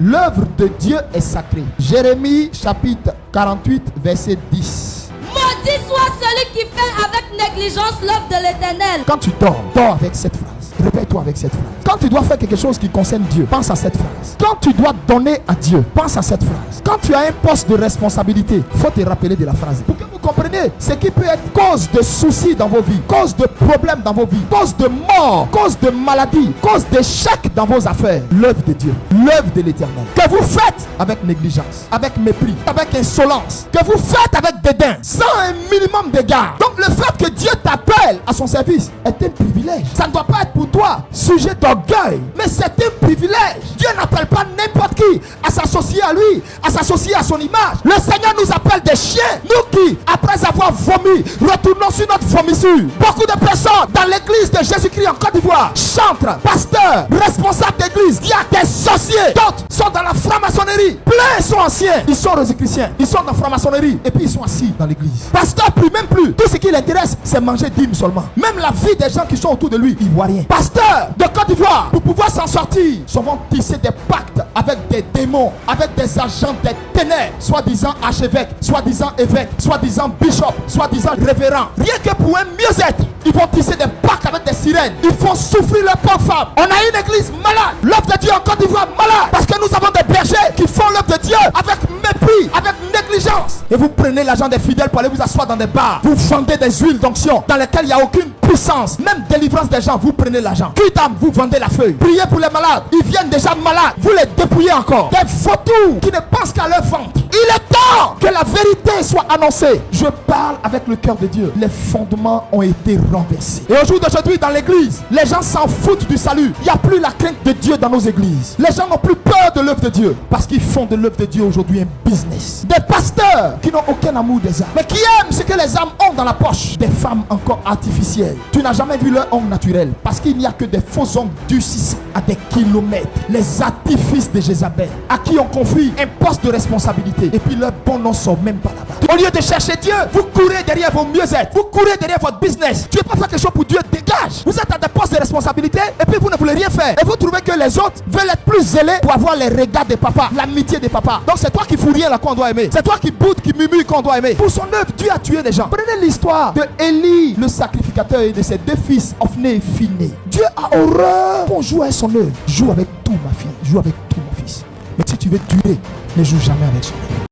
L'œuvre de Dieu est sacrée. Jérémie chapitre 48 verset 10. Maudit soit celui qui fait avec négligence l'œuvre de l'Éternel. Quand tu dors, dors avec cette phrase. Répète-toi avec cette phrase. Quand tu dois faire quelque chose qui concerne Dieu, pense à cette phrase. Quand tu dois donner à Dieu, pense à cette phrase. Quand tu as un poste de responsabilité, il faut te rappeler de la phrase. Pour que vous compreniez ce qui peut être cause de soucis dans vos vies, cause de problèmes dans vos vies, cause de mort, cause de maladie, cause d'échec dans vos affaires. L'œuvre de Dieu, l'œuvre de l'Éternel, que vous faites avec négligence, avec mépris, avec insolence, que vous faites avec dédain, sans un minimum d'égard. Donc le fait que Dieu t'appelle à son service est un privilège. Ça ne doit pas être pour toi sujet d'orgueil, mais c'est un privilège. Dieu n'appelle pas n'importe qui à s'associer à lui, à s'associer à son image. Le Seigneur nous appelle des chiens, nous qui, après avoir vomi, retournons sur notre vomissure. Beaucoup de personnes dans l'église de Jésus-Christ en Côte d'Ivoire, chantres, pasteurs, responsables d'église, diacres, des sorciers, d'autres sont dans la franc-maçonnerie. Plein sont anciens, ils sont rosicruciens, ils sont dans la franc-maçonnerie et puis ils sont assis dans l'église. Pasteur prie même plus, tout ce qui l'intéresse c'est manger dîmes seulement. Même la vie des gens qui sont autour de lui, il voit rien. Pasteur de Côte d'Ivoire, pour pouvoir s'en sortir, souvent tisser des pactes avec des démons, avec des agents des ténèbres, soi-disant archevêque, soi-disant évêque, soi-disant bishop, soi-disant révérend. Rien que pour un mieux-être, ils vont tisser des pactes avec des sirènes. Ils font souffrir leurs pauvres femmes. On a une église malade, l'œuvre de Dieu en Côte d'Ivoire malade, parce que nous avons des bergers qui font l'œuvre de Dieu avec mépris, avec négligence. Et vous prenez l'argent des fidèles pour aller vous asseoir dans des bars. Vous vendez des huiles d'onction dans lesquelles il n'y a aucune puissance, même délivrance des gens. Vous prenez l'argent. Qui d'âme, vous vendez la feuille. Priez pour les malades. Ils viennent déjà malades. Vous les dépouillez encore. Des vautours qui ne pensent qu'à leur ventre. Il est temps que la vérité soit annoncée. Je parle avec le cœur de Dieu. Les fondements ont été renversés. Et au jour d'aujourd'hui, dans l'église, les gens s'en foutent du salut. Il n'y a plus la crainte de Dieu dans nos églises. Les gens n'ont plus peur de l'œuvre de Dieu parce qu'ils font de l'œuvre de Dieu aujourd'hui un business. Des pasteurs qui n'ont aucun amour des âmes, mais qui aiment ce que les âmes ont dans la poche. Des femmes encore artificielles. Tu n'as jamais vu leur ongle naturel parce qu'il n'y a que des faux ongles durcissants à des kilomètres. Les artifices de Jézabel à qui on confie un poste de responsabilité et puis leur bon nom sort même pas là-bas. Au lieu de chercher Dieu, vous courez derrière vos mieux-être, vous courez derrière votre business. Tu ne veux pas faire quelque chose pour Dieu, dégage. Vous êtes à des postes de responsabilité et puis vous ne voulez rien faire. Et vous trouvez que les autres veulent être plus zélés pour avoir les regards des papas, l'amitié des papas. Donc c'est toi qui fous rien là qu'on doit aimer. C'est toi qui boude, qui murmure qu'on doit aimer. Pour son œuvre, Dieu a tué des gens. Prenez l'histoire de Élie, le sacrificateur, et de ses deux fils, Ophné et Phiné. Dieu a horreur qu'on joue avec son œuvre. Joue avec tout, ma fille. Joue avec tout, mon fils. Mais si tu veux durer, ne joue jamais avec son œuvre.